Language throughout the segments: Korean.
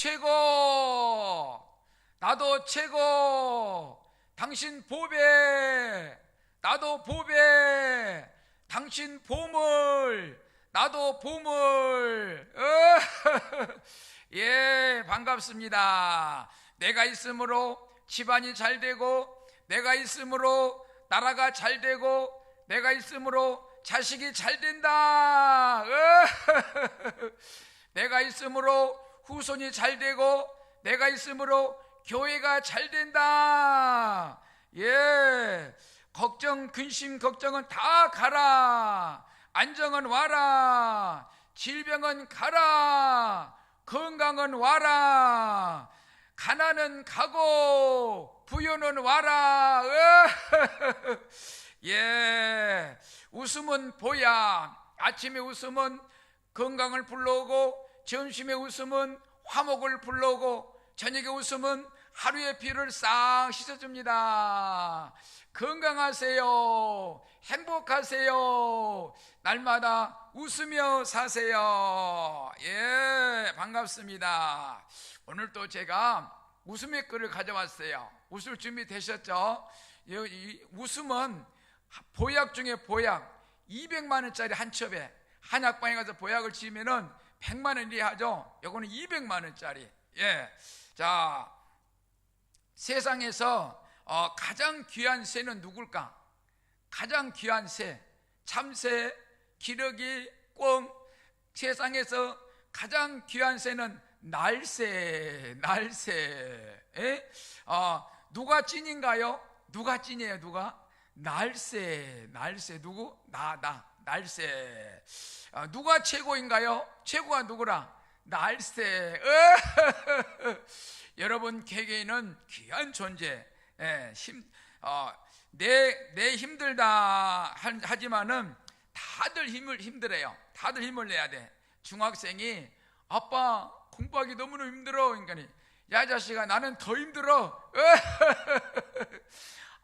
최고, 나도 최고, 당신 보배, 나도 보배, 당신 보물, 나도 보물. 예, 반갑습니다. 내가 있으므로 집안이 잘 되고, 내가 있으므로 나라가 잘 되고, 내가 있으므로 자식이 잘 된다. 내가 있으므로 후손이 잘 되고, 내가 있으므로 교회가 잘 된다. 예, 걱정, 근심, 걱정은 다 가라. 안정은 와라. 질병은 가라. 건강은 와라. 가난은 가고 부유는 와라. 예, 웃음은 보약. 아침에 웃음은 건강을 불러오고, 점심에 웃음은 화목을 불러오고, 저녁에 웃음은 하루의 피를 싹 씻어줍니다. 건강하세요. 행복하세요. 날마다 웃으며 사세요. 예, 반갑습니다. 오늘 또 제가 웃음의 글을 가져왔어요. 웃을 준비 되셨죠? 웃음은 보약 중에 보약. 200만 원짜리 한 첩에 한약방에 가서 보약을 지으면은 100만 원이 하죠. 요거는 200만 원짜리. 예. 자, 세상에서 가장 귀한 새는 누굴까? 가장 귀한 새, 참새, 기러기, 꿩. 세상에서 가장 귀한 새는 날새, 날새. 예? 누가 찐인가요? 누가 찐이에요? 누가? 날새, 날새. 누구? 날새. 누가 최고인가요? 최고가 누구라? 날새. 여러분, 개개인은 귀한 존재. 내 힘들다 하지만은 다들 힘들어요. 다들 힘을 내야 돼. 중학생이 아빠 공부하기 너무너무 힘들어. 그러니까 야 자식아, 나는 더 힘들어.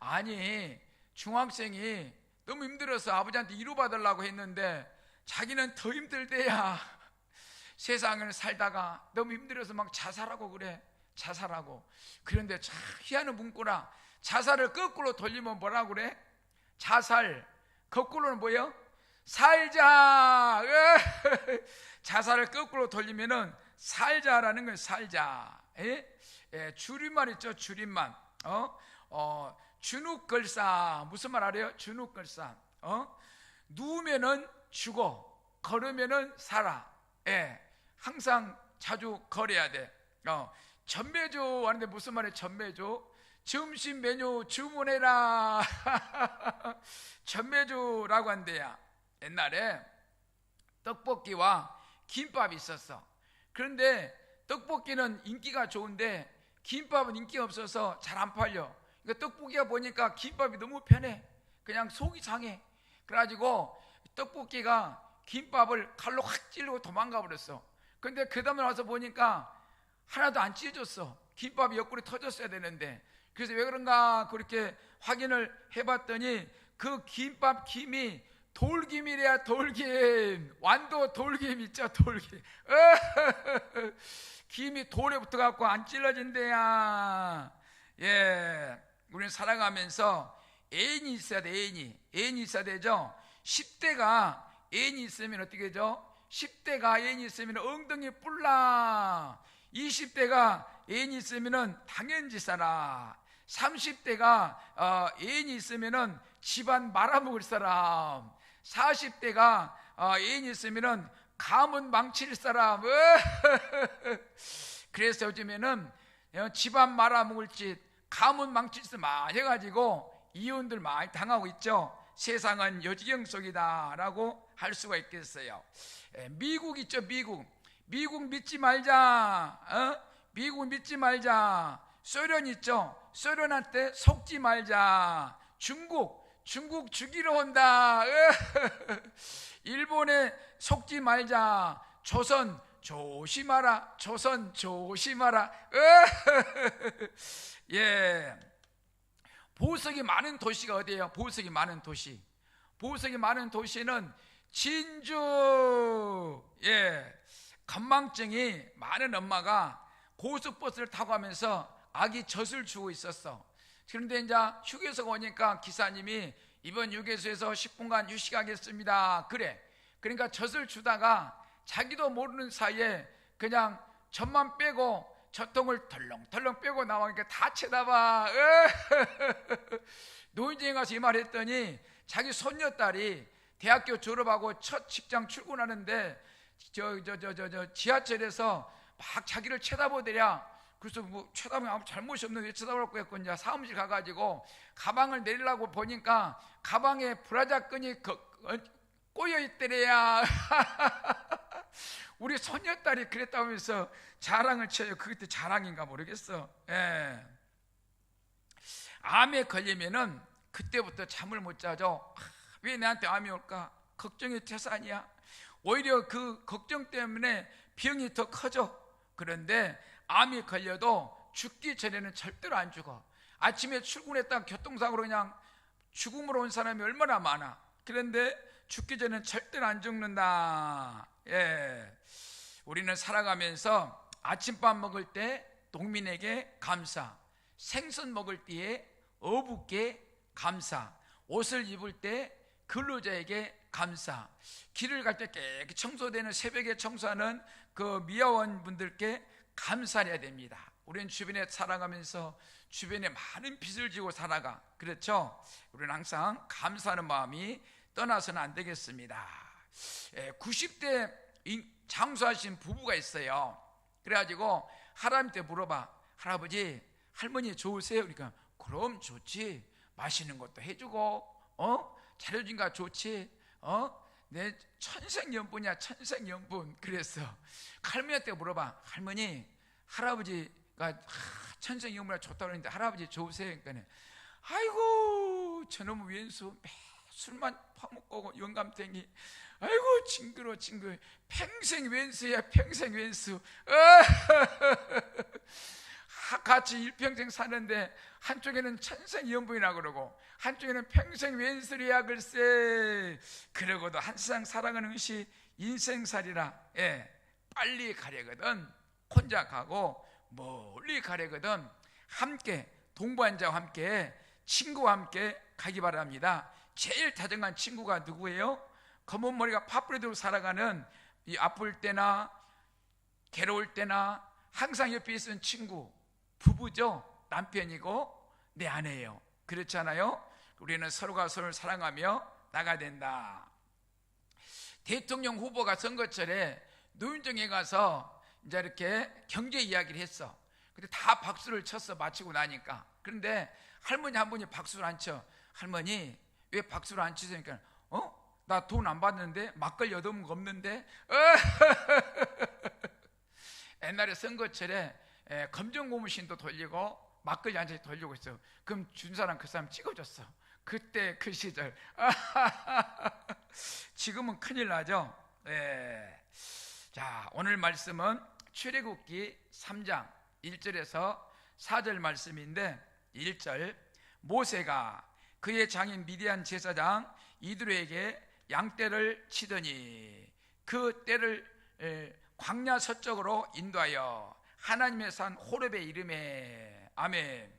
아니, 중학생이 너무 힘들어서 아버지한테 위로받으려고 했는데 자기는 더 힘들대야. 세상을 살다가 너무 힘들어서 막 자살하고 그래. 자살하고. 그런데 참 희한한 문구라. 자살을 거꾸로 돌리면 뭐라 그래? 자살. 거꾸로는 뭐예요? 살자. 자살을 거꾸로 돌리면은 살자라는 건 살자. 예, 줄임말 있죠. 줄임말. 주눅걸사. 무슨 말 알아요? 주눅걸사. 누우면은 죽어, 걸으면은 살아. 예, 항상 자주 걸어야 돼. 전매주 하는데 무슨 말이에요? 전매주. 점심 메뉴 주문해라. 전매주라고 한대야. 옛날에 떡볶이와 김밥이 있었어. 그런데 떡볶이는 인기가 좋은데 김밥은 인기가 없어서 잘 안 팔려. 그러니까 떡볶이가 보니까 김밥이 너무 편해. 그냥 속이 상해. 그래가지고 떡볶이가 김밥을 칼로 확 찌르고 도망가 버렸어. 근데 그 다음에 와서 보니까 하나도 안 찢어졌어. 김밥이 옆구리 터졌어야 되는데. 그래서 왜 그런가 그렇게 확인을 해봤더니 그 김밥 김이 돌김이래야. 돌김. 완도 돌김 있죠. 돌김. 김이 돌에 붙어갖고 안 찔러진대야. 예, 우리는 살아가면서 애인이 있어야 돼. 애인이 있어야 되죠. 10대가 애인이 있으면 어떻게 되죠? 10대가 애인이 있으면 엉덩이 뿔나. 20대가 애인이 있으면 당연지사라. 30대가 애인이 있으면 집안 말아먹을 사람. 40대가 애인이 있으면 가문 망칠 사람. 그래서 요즘에는 집안 말아먹을 짓, 가문 망칠 짓 많이 해가지고 이혼들 많이 당하고 있죠. 세상은 여지경 속이다 라고 할 수가 있겠어요. 미국 있죠. 미국 믿지 말자. 미국 믿지 말자. 소련 있죠. 소련한테 속지 말자. 중국 죽이러 온다. 일본에 속지 말자. 조선 조심하라. 조선 조심하라. 예, 보석이 많은 도시가 어디예요? 보석이 많은 도시. 보석이 많은 도시는 진주. 예, 건망증이 많은 엄마가 고속버스를 타고 가면서 아기 젖을 주고 있었어. 그런데 이제 휴게소가 오니까 기사님이 이번 휴게소에서 10분간 휴식하겠습니다. 그래. 그러니까 젖을 주다가 자기도 모르는 사이에 그냥 젖만 빼고 젖통을 덜렁덜렁 빼고 나오니까 다 쳐다봐. 노인정에 가서 이 말 했더니 자기 손녀딸이 대학교 졸업하고 첫 직장 출근하는데 지하철에서 막 자기를 쳐다보더랴. 그래서 뭐 쳐다보면 아무 잘못이 없는데 왜 쳐다볼 거였고 이제 사무실 가가지고 가방을 내리려고 보니까 가방에 브라자 끈이 꼬여 있더래야. 우리 손녀딸이 그랬다고 하면서 자랑을 쳐요. 그게 자랑인가 모르겠어. 예. 암에 걸리면은 그때부터 잠을 못 자죠. 왜 나한테 암이 올까? 걱정이 태산이야. 오히려 그 걱정 때문에 병이 더 커져. 그런데 암이 걸려도 죽기 전에는 절대로 안 죽어. 아침에 출근했다가 교통사고로 그냥 죽음으로 온 사람이 얼마나 많아. 그런데 죽기 전에는 절대로 안 죽는다. 예. 우리는 살아가면서 아침밥 먹을 때 농민에게 감사, 생선 먹을 때에 어부께 감사, 옷을 입을 때 근로자에게 감사, 길을 갈 때 깨끗이 청소되는 새벽에 청소하는 그 미화원 분들께 감사해야 됩니다. 우리는 주변에 살아가면서 주변에 많은 빚을 지고 살아가. 그렇죠? 우리는 항상 감사하는 마음이 떠나서는 안 되겠습니다. 90대 장수하신 부부가 있어요. 그래가지고 할아버지한테 물어봐. 할아버지, 할머니 좋으세요? 그러니까 그럼 좋지. 맛있는 것도 해주고 차려준가 좋지. 내 천생연분이야, 천생연분. 그랬어. 할머니한테 물어봐. 할머니, 할아버지가 천생연분이라 좋다고 그러는데 할아버지 좋으세요? 그러니까 아이고 저놈의 왼수 술만 파먹고 영감탱이. 아이고 징그러. 평생 왼수야, 평생 왼수. 같이 일평생 사는데 한쪽에는 천생연분이라 그러고 한쪽에는 평생 왼수리야 글쎄. 그러고도 한 세상 살아가는 것이 인생살이라. 예, 빨리 가려거든 혼자 가고 멀리 가려거든 함께 동반 자와 함께 친구와 함께 가기 바랍니다. 제일 다정한 친구가 누구예요? 검은 머리가 파뿌리들고 살아가는 이 아플 때나 괴로울 때나 항상 옆에 있는 친구, 부부죠. 남편이고 내 아내예요. 그렇잖아요. 우리는 서로가 서로를 사랑하며 나가야 된다. 대통령 후보가 선거철에 노인정에 가서 이제 이렇게 경제 이야기를 했어. 근데 다 박수를 쳤어. 마치고 나니까. 그런데 할머니 한 분이 박수를 안 쳐. 할머니 왜 박수를 안 치세요? 그러니까 나 돈 안 받는데 막걸리 얻어먹은 거 없는데. 옛날에 선거철에 검정고무신도 돌리고 막걸리 한 잔씩 돌리고 있어. 그럼 준 사람 그 사람 찍어줬어. 그때 그 시절. 지금은 큰일 나죠. 네. 자, 오늘 말씀은 출애굽기 3장 1절에서 4절 말씀인데 1절 모세가 그의 장인 미디안 제사장 이드로에게 양떼를 치더니 그 떼를 광야 서쪽으로 인도하여 하나님의 산 호렙에 이르매. 아멘.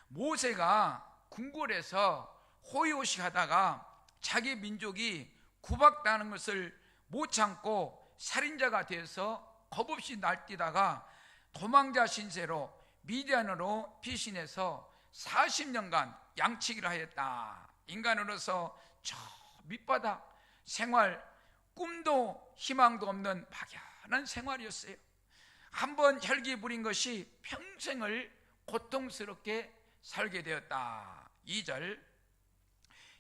모세가 궁궐에서 호의호식하다가 자기 민족이 구박당하는 것을 못 참고 살인자가 되어서 겁없이 날뛰다가 도망자 신세로 미디안으로 피신해서 40년간 양치기를 하였다. 인간으로서 저 밑바닥 생활, 꿈도 희망도 없는 막연한 생활이었어요. 한번 혈기 부린 것이 평생을 고통스럽게 살게 되었다. 2절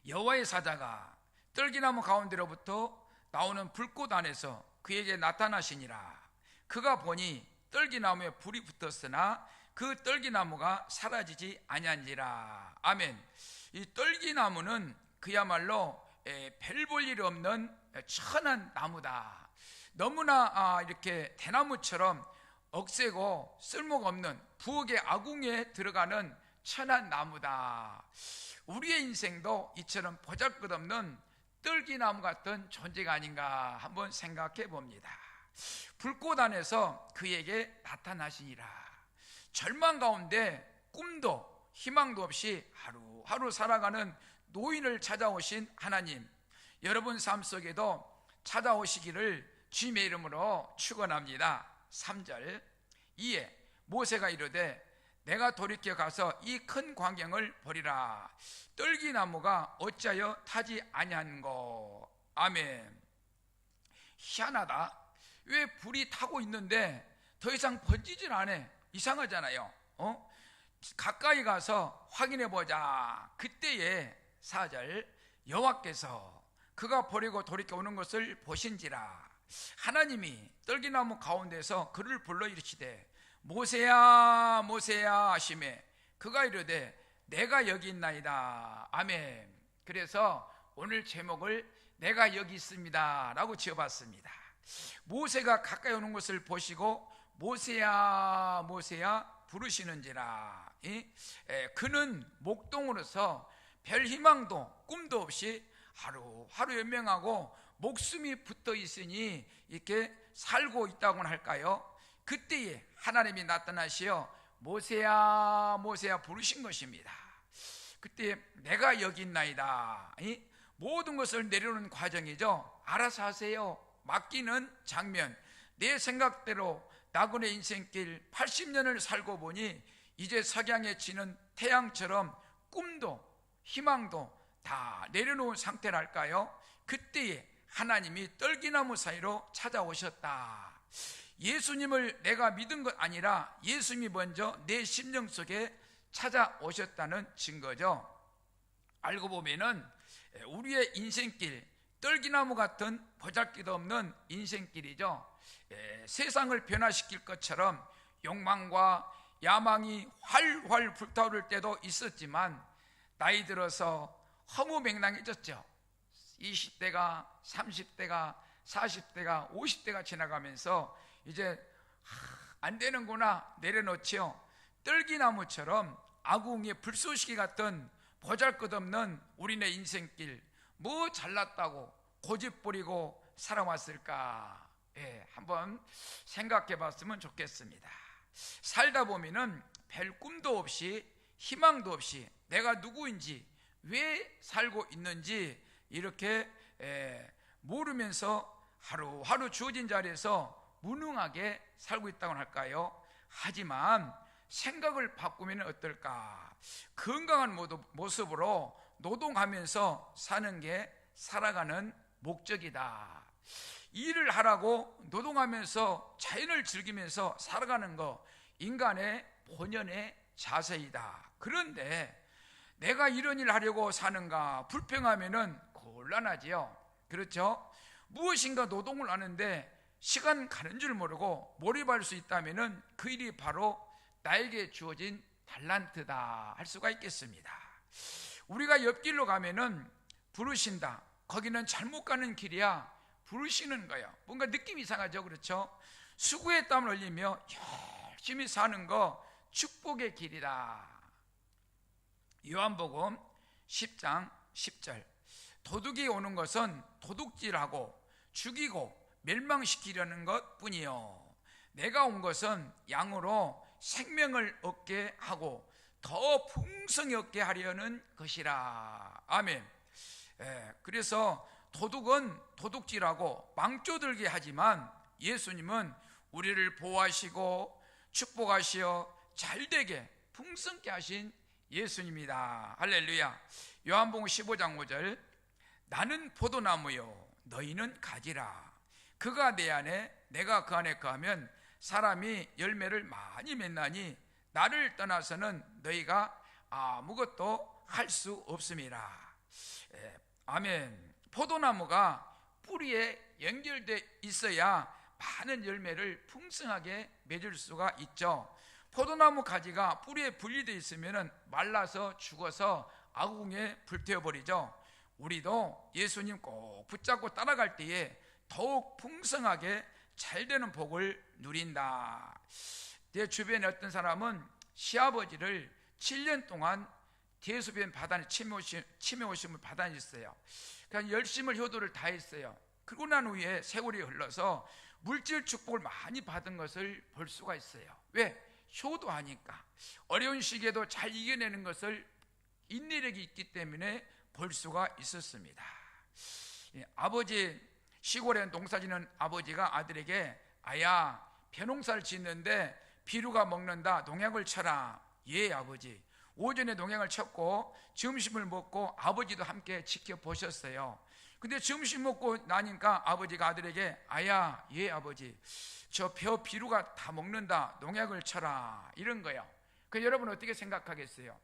여호와의 사자가 떨기나무 가운데로부터 나오는 불꽃 안에서 그에게 나타나시니라. 그가 보니 떨기나무에 불이 붙었으나 그 떨기나무가 사라지지 아니한지라. 아멘. 이 떨기나무는 그야말로 별 볼 일 없는 천한 나무다. 너무나 이렇게 대나무처럼 억세고 쓸모가 없는 부엌의 아궁이에 들어가는 천한 나무다. 우리의 인생도 이처럼 보잘것없는 떨기나무 같은 존재가 아닌가 한번 생각해 봅니다. 불꽃 안에서 그에게 나타나시니라. 절망 가운데 꿈도 희망도 없이 하루하루 살아가는 노인을 찾아오신 하나님, 여러분 삶 속에도 찾아오시기를 주님의 이름으로 축원합니다. 3절, 이에 모세가 이르되 내가 돌이켜 가서 이 큰 광경을 보리라. 떨기나무가 어찌하여 타지 아니한고. 아멘. 희한하다. 왜 불이 타고 있는데 더 이상 번지질 않아? 이상하잖아요. 가까이 가서 확인해 보자. 그때에 4절, 여호와께서 그가 버리고 돌이켜 오는 것을 보신지라. 하나님이 떨기나무 가운데서 그를 불러 이르시되 모세야 모세야 하시매 그가 이르되 내가 여기 있나이다. 아멘. 그래서 오늘 제목을 내가 여기 있습니다 라고 지어봤습니다. 모세가 가까이 오는 것을 보시고 모세야 모세야 부르시는지라. 그는 목동으로서 별 희망도 꿈도 없이 하루하루 연명하고 목숨이 붙어 있으니 이렇게 살고 있다고 할까요? 그때에 하나님이 나타나시어 모세야 모세야 부르신 것입니다. 그때 내가 여기 있나이다. 모든 것을 내려놓는 과정이죠. 알아서 하세요. 맡기는 장면. 내 생각대로 나그네 인생길 80년을 살고 보니 이제 석양에 지는 태양처럼 꿈도 희망도 다 내려놓은 상태랄까요? 그때에 하나님이 떨기나무 사이로 찾아오셨다. 예수님을 내가 믿은 것 아니라 예수님이 먼저 내 심령 속에 찾아오셨다는 증거죠. 알고 보면은 우리의 인생길, 떨기나무 같은 보잘것 없는 인생길이죠. 세상을 변화시킬 것처럼 욕망과 야망이 활활 불타오를 때도 있었지만 나이 들어서 허무맹랑해졌죠. 20대가 30대가 40대가 50대가 지나가면서 이제 안 되는구나 내려놓지요. 떨기나무처럼 아궁이의 불쏘시개 같은 보잘것없는 우리네 인생길, 뭐 잘났다고 고집 부리고 살아왔을까? 한번 생각해 봤으면 좋겠습니다. 살다 보면은 별 꿈도 없이 희망도 없이 내가 누구인지 왜 살고 있는지 이렇게 모르면서 하루하루 주어진 자리에서 무능하게 살고 있다고 할까요? 하지만 생각을 바꾸면 어떨까? 건강한 모습으로 노동하면서 사는 게 살아가는 목적이다. 일을 하라고 노동하면서 자연을 즐기면서 살아가는 거 인간의 본연의 자세이다. 그런데 내가 이런 일을 하려고 사는가 불평하면은 곤란하지요. 그렇죠? 무엇인가 노동을 하는데 시간 가는 줄 모르고 몰입할 수 있다면은 그 일이 바로 나에게 주어진 달란트다 할 수가 있겠습니다. 우리가 옆길로 가면은 부르신다. 거기는 잘못 가는 길이야. 부르시는 거예요. 뭔가 느낌이 이상하죠. 그렇죠? 수고의 땀을 흘리며 열심히 사는 거 축복의 길이다. 요한복음 10장 10절, 도둑이 오는 것은 도둑질하고 죽이고 멸망시키려는 것 뿐이요 내가 온 것은 양으로 생명을 얻게 하고 더 풍성히 얻게 하려는 것이라. 아멘. 그래서 도둑은 도둑질하고 망조들게 하지만 예수님은 우리를 보호하시고 축복하시어 잘되게 풍성케 하신 예수님이다. 할렐루야. 요한복음 15장 5절, 나는 포도나무요 너희는 가지라. 그가 내 안에 내가 그 안에 거하면 사람이 열매를 많이 맺나니 나를 떠나서는 너희가 아무것도 할 수 없음이라. 아멘. 포도나무가 뿌리에 연결돼 있어야 많은 열매를 풍성하게 맺을 수가 있죠. 포도나무 가지가 뿌리에 분리되어 있으면 말라서 죽어서 아궁에 불태워버리죠. 우리도 예수님 꼭 붙잡고 따라갈 때에 더욱 풍성하게 잘되는 복을 누린다. 내 주변에 어떤 사람은 시아버지를 7년 동안 대소변 받아내 치매 오심을 받아냈어요. 그러니까 열심을 효도를 다했어요. 그러고 난 후에 세월이 흘러서 물질 축복을 많이 받은 것을 볼 수가 있어요. 왜? 효도하니까. 어려운 시기에도 잘 이겨내는 것을 인내력이 있기 때문에 볼 수가 있었습니다. 아버지, 시골에 농사짓는 아버지가 아들에게 아야, 벼농사를 짓는데 비루가 먹는다, 농약을 쳐라. 예 아버지. 오전에 농약을 쳤고 점심을 먹고 아버지도 함께 지켜보셨어요. 근데 점심 먹고 나니까 아버지가 아들에게 아야, 예 아버지, 저 벼 비루가 다 먹는다, 농약을 쳐라, 이런 거예요. 그 여러분 어떻게 생각하겠어요?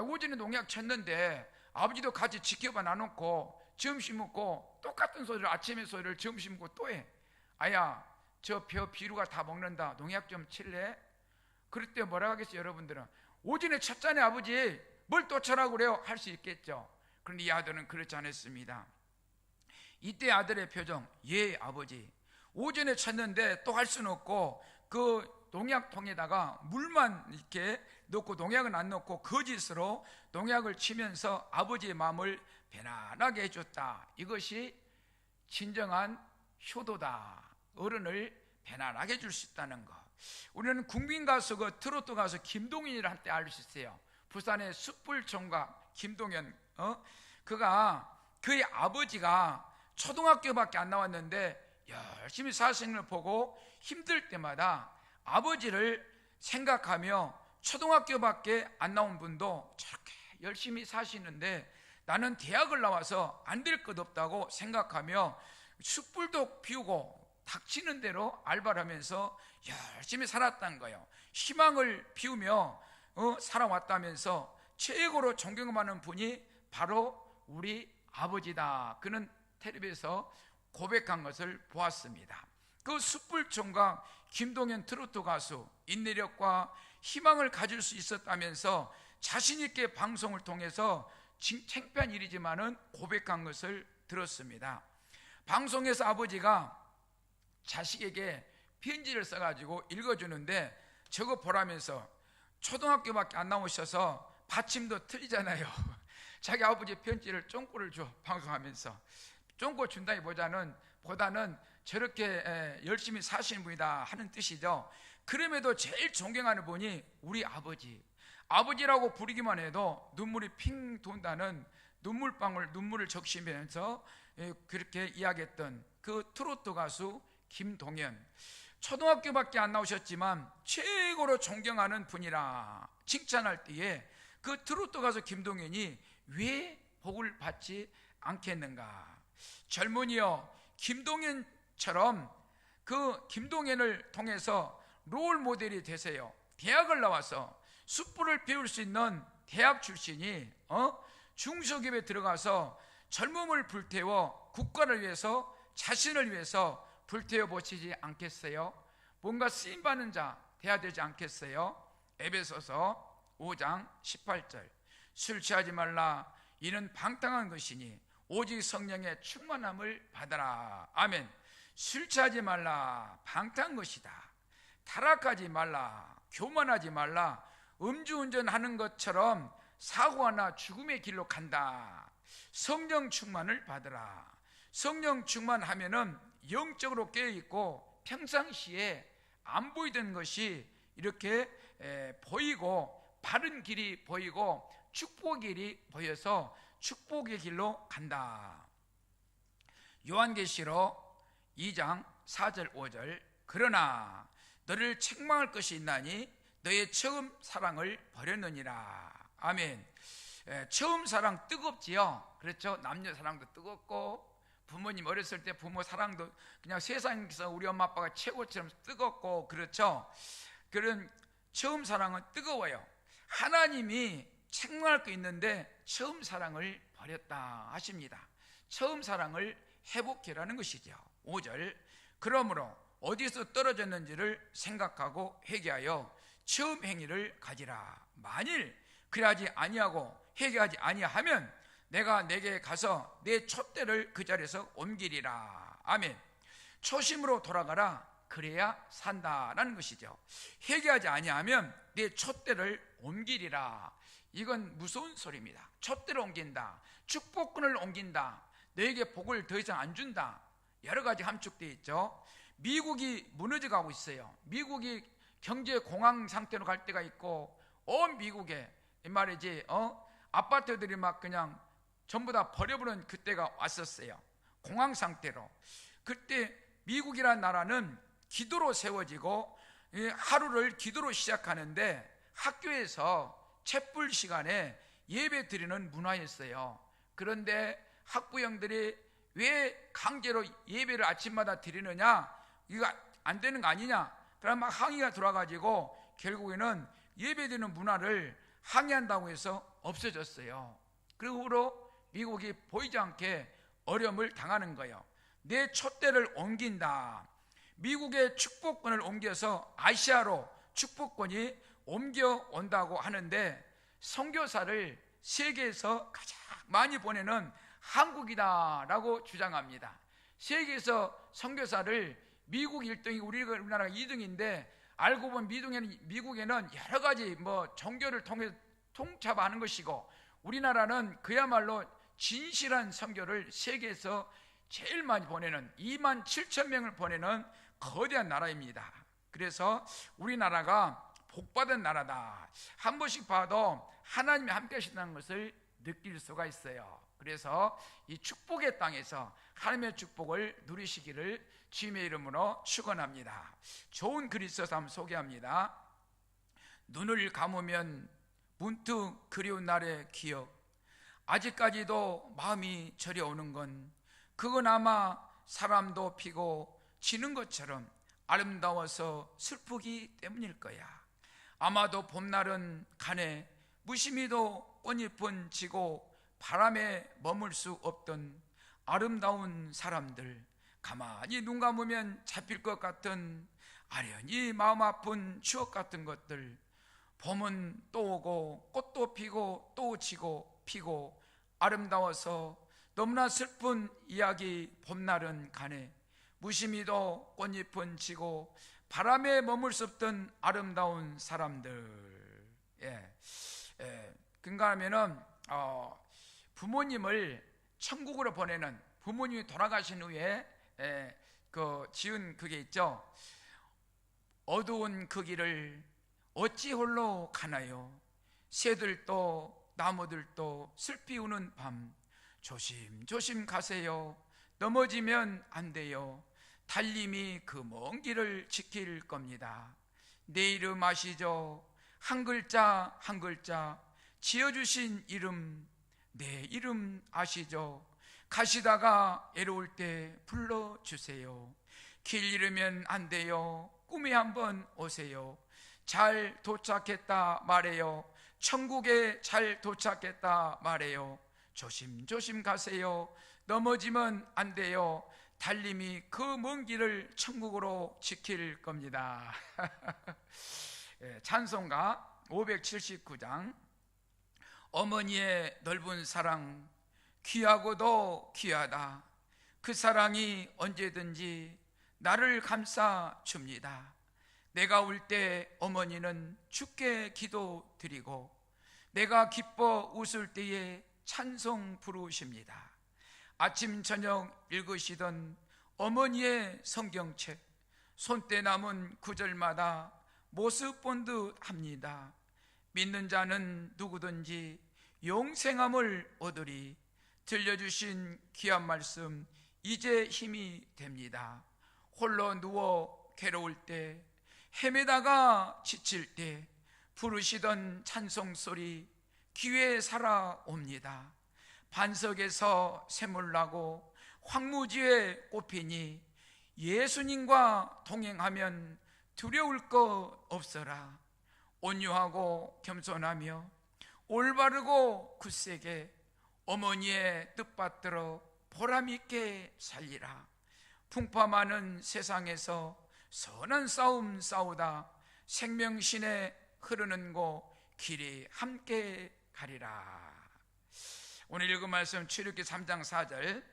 오전에 농약 쳤는데 아버지도 같이 지켜봐 놔놓고 점심 먹고 똑같은 소리를, 아침에 소리를 점심 먹고 또 해. 아야, 저 벼 비루가 다 먹는다, 농약 좀 칠래? 그럴 때 뭐라 하겠어요? 여러분들은 오전에 쳤잖아요 아버지, 뭘 또 쳐라고 그래요? 할 수 있겠죠. 그런데 이 아들은 그렇지 않았습니다. 이때 아들의 표정, 예 아버지, 오전에 쳤는데 또 할 수는 없고 그 농약통에다가 물만 이렇게 넣고 농약은 안 넣고 거짓으로 농약을 치면서 아버지의 마음을 편안하게 해줬다. 이것이 진정한 효도다. 어른을 편안하게 해줄 수 있다는 것. 우리는 국민 가수, 그 트로트 가수 김동현이를 한때 알 수 있어요. 부산의 숯불총각 김동현, 그가, 그의 아버지가 초등학교밖에 안 나왔는데 열심히 사시는 걸 보고 힘들 때마다 아버지를 생각하며 초등학교밖에 안 나온 분도 저렇게 열심히 사시는데 나는 대학을 나와서 안 될 것 없다고 생각하며 숯불도 피우고 닥치는 대로 알바를 하면서 열심히 살았다는 거예요. 희망을 피우며 살아왔다면서 최고로 존경받는 분이 바로 우리 아버지다. 그는 텔레비에서 고백한 것을 보았습니다. 그 숯불총각 김동현 트로트 가수, 인내력과 희망을 가질 수 있었다면서 자신 있게 방송을 통해서 창피한 일이지만은 고백한 것을 들었습니다. 방송에서 아버지가 자식에게 편지를 써가지고 읽어주는데 저거 보라면서, 초등학교밖에 안 나오셔서 받침도 틀리잖아요. 자기 아버지 편지를 쫑꼬를 줘, 방송하면서. 쫑꼬 준다기보다는 저렇게 열심히 사시는 분이다 하는 뜻이죠. 그럼에도 제일 존경하는 분이 우리 아버지. 아버지라고 부르기만 해도 눈물이 핑 돈다는 눈물을 적시면서 그렇게 이야기했던 그 트로트 가수 김동현. 초등학교밖에 안 나오셨지만 최고로 존경하는 분이라 칭찬할 때에 그 트로트 가수 김동현이 왜 복을 받지 않겠는가? 젊은이여, 김동현처럼 그 김동현을 통해서 롤 모델이 되세요. 대학을 나와서 숯불을 피울 수 있는 대학 출신이 중소기업에 들어가서 젊음을 불태워 국가를 위해서, 자신을 위해서 불태워 보시지 않겠어요? 뭔가 쓰임받는 자 돼야 되지 않겠어요? 에베소서 5장 18절, 술 취하지 말라, 이는 방탕한 것이니 오직 성령의 충만함을 받아라. 아멘. 술 취하지 말라, 방탕한 것이다. 타락하지 말라, 교만하지 말라. 음주운전하는 것처럼 사고나 죽음의 길로 간다. 성령 충만을 받으라. 성령 충만하면은 영적으로 깨어있고 평상시에 안 보이던 것이 이렇게 보이고, 바른 길이 보이고 축복의 길이 보여서 축복의 길로 간다. 요한계시록 2장 4절 5절, 그러나 너를 책망할 것이 있나니 너의 처음 사랑을 버렸느니라. 아멘. 처음 사랑 뜨겁지요. 그렇죠? 남녀 사랑도 뜨겁고, 부모님 어렸을 때 부모 사랑도 그냥 세상에서 우리 엄마 아빠가 최고처럼 뜨겁고, 그렇죠? 그런 처음 사랑은 뜨거워요. 하나님이 책망할 거 있는데 처음 사랑을 버렸다 하십니다. 처음 사랑을 회복해라는 것이죠. 5절, 그러므로 어디서 떨어졌는지를 생각하고 회개하여 처음 행위를 가지라. 만일 그래하지 아니하고 회개하지 아니하면 내가 내게 가서 내 촛대를 그 자리에서 옮기리라. 아멘. 초심으로 돌아가라. 그래야 산다라는 것이죠. 회개하지 아니하면 내 촛대를 옮기리라. 이건 무서운 소리입니다. 촛대를 옮긴다, 축복권을 옮긴다, 너에게 복을 더 이상 안 준다, 여러 가지 함축되어 있죠. 미국이 무너져 가고 있어요. 미국이 경제 공황 상태로 갈 때가 있고, 온 미국에 이 말이지 아파트들이 막 그냥 전부 다 버려버린 그때가 왔었어요. 공황 상태로. 그때 미국이라는 나라는 기도로 세워지고 하루를 기도로 시작하는데, 학교에서 촛불 시간에 예배 드리는 문화였어요. 그런데 학부형들이 왜 강제로 예배를 아침마다 드리느냐, 이거 안 되는 거 아니냐, 그럼 막 항의가 들어와가지고 결국에는 예배 드리는 문화를 항의한다고 해서 없어졌어요. 그 후로 미국이 보이지 않게 어려움을 당하는 거예요. 내 촛대를 옮긴다. 미국의 축복권을 옮겨서 아시아로 축복권이 옮겨온다고 하는데, 선교사를 세계에서 가장 많이 보내는 한국이다라고 주장합니다. 세계에서 선교사를 미국 1등이 우리나라가 2등인데, 알고 보면 미국에는 여러 가지 종교를 통해 통잡아하는 것이고, 우리나라는 그야말로 진실한 선교를 세계에서 제일 많이 보내는 2만 7천 명을 보내는 거대한 나라입니다. 그래서 우리나라가 복받은 나라다. 한 번씩 봐도 하나님이 함께 하신다는 것을 느낄 수가 있어요. 그래서 이 축복의 땅에서 하나님의 축복을 누리시기를 주님의 이름으로 축원합니다. 좋은 글이 있어서 한번 소개합니다. 눈을 감으면 문득 그리운 날의 기억, 아직까지도 마음이 저려오는 건 그건 아마 사람도 피고 지는 것처럼 아름다워서 슬프기 때문일 거야. 아마도 봄날은 가네 무심히도 꽃잎은 지고 바람에 머물 수 없던 아름다운 사람들, 가만히 눈 감으면 잡힐 것 같은 아련히 마음 아픈 추억 같은 것들, 봄은 또 오고 꽃도 피고 또 지고 피고 아름다워서 너무나 슬픈 이야기. 봄날은 가네 무심히도 꽃잎은 지고 바람에 머물 수 없던 아름다운 사람들. 그런가 하면은 부모님을 천국으로 보내는, 부모님이 돌아가신 후에 지은 그게 있죠. 어두운 그 길을 어찌 홀로 가나요? 새들도 나무들도 슬피 우는 밤, 조심조심 가세요. 넘어지면 안 돼요. 달님이 그 먼 길을 지킬 겁니다. 내 이름 아시죠? 한 글자 한 글자 지어주신 이름, 내 이름 아시죠? 가시다가 애로울 때 불러주세요. 길 잃으면 안 돼요. 꿈에 한번 오세요. 잘 도착했다 말해요. 천국에 잘 도착했다 말해요. 조심조심 가세요. 넘어지면 안 돼요. 달님이 그 먼 길을 천국으로 지킬 겁니다. 찬송가 579장. 어머니의 넓은 사랑 귀하고도 귀하다. 그 사랑이 언제든지 나를 감싸 줍니다. 내가 울 때 어머니는 주께 기도 드리고, 내가 기뻐 웃을 때에 찬송 부르십니다. 아침 저녁 읽으시던 어머니의 성경책, 손때 남은 구절마다 모습 본 듯 합니다. 믿는 자는 누구든지 영생함을 얻으리. 들려주신 귀한 말씀 이제 힘이 됩니다. 홀로 누워 괴로울 때, 헤매다가 지칠 때 부르시던 찬송소리 귀에 살아옵니다. 반석에서 샘물나고 황무지에 꽃피니 예수님과 동행하면 두려울 것 없어라. 온유하고 겸손하며 올바르고 굳세게 어머니의 뜻받들어 보람있게 살리라. 풍파 많은 세상에서 선한 싸움 싸우다 생명신에 흐르는 곳 길이 함께 가리라. 오늘 읽은 말씀 출애굽기 3장 4절.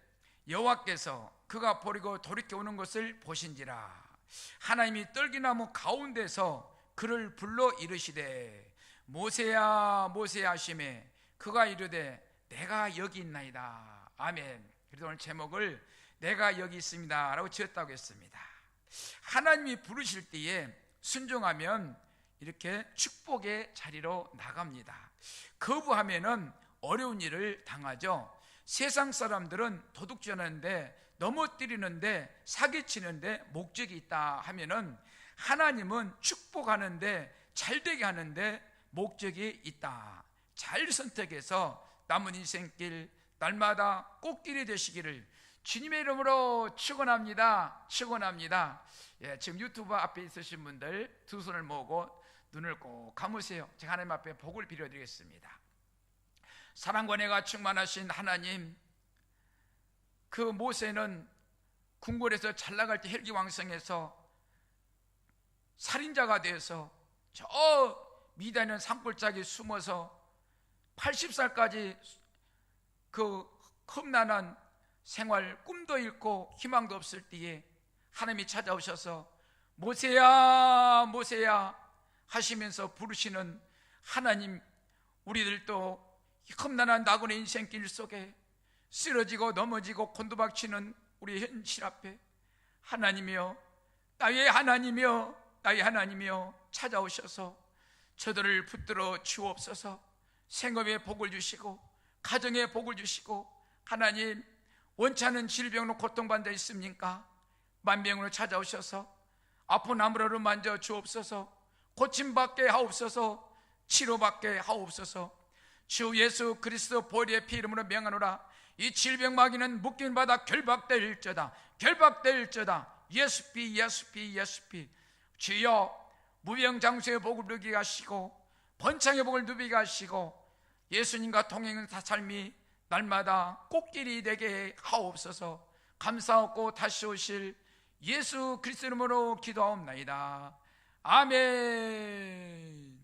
여호와께서 그가 버리고 돌이켜 오는 것을 보신지라. 하나님이 떨기나무 가운데서 그를 불러 이르시되 모세야 모세야 하시매 그가 이르되 내가 여기 있나이다. 아멘. 그래서 오늘 제목을 내가 여기 있습니다 라고 지었다고 했습니다. 하나님이 부르실 때에 순종하면 이렇게 축복의 자리로 나갑니다. 거부하면은 어려운 일을 당하죠. 세상 사람들은 도둑질하는데, 넘어뜨리는데, 사기치는데 목적이 있다 하면은 하나님은 축복하는데, 잘되게 하는데 목적이 있다. 잘 선택해서 남은 인생길 날마다 꽃길이 되시기를 주님의 이름으로 축원합니다. 축원합니다. 예, 지금 유튜브 앞에 있으신 분들 두 손을 모으고 눈을 꼭 감으세요. 제가 하나님 앞에 복을 빌어드리겠습니다. 사랑과 은혜가 충만하신 하나님, 그 모세는 궁궐에서 잘 나갈 때 혈기왕성해서 살인자가 되어서 저 미디안의 산골짜기에 숨어서 80살까지 그 험난한 생활, 꿈도 잃고 희망도 없을 때에 하나님이 찾아오셔서 모세야 모세야 하시면서 부르시는 하나님, 우리들도 험난한 나그네 인생길 속에 쓰러지고 넘어지고 곤두박치는 우리 현실 앞에 하나님이여, 나의 하나님이여, 나의 하나님이여 찾아오셔서 저들을 붙들어 주옵소서. 생업에 복을 주시고 가정에 복을 주시고, 하나님 원치 않은 질병으로 고통받는 데 있습니까? 만병으로 찾아오셔서 아픈 아무로를 만져 주옵소서. 고침받게 하옵소서. 치료받게 하옵소서. 주 예수 그리스도 보혈의 피 이름으로 명하노라. 이 질병 마귀는 묶임 받아 결박될지어다. 결박될지어다. 예수 피 예수 피 예수 피. 주여 무병장수의 복을 누리게 하시고 번창의 복을 누리게 하시고 예수님과 동행하는 삶이 날마다 꽃길이 되게 하옵소서. 감사하고 다시 오실 예수 그리스도 이름으로 기도하옵나이다. 아멘.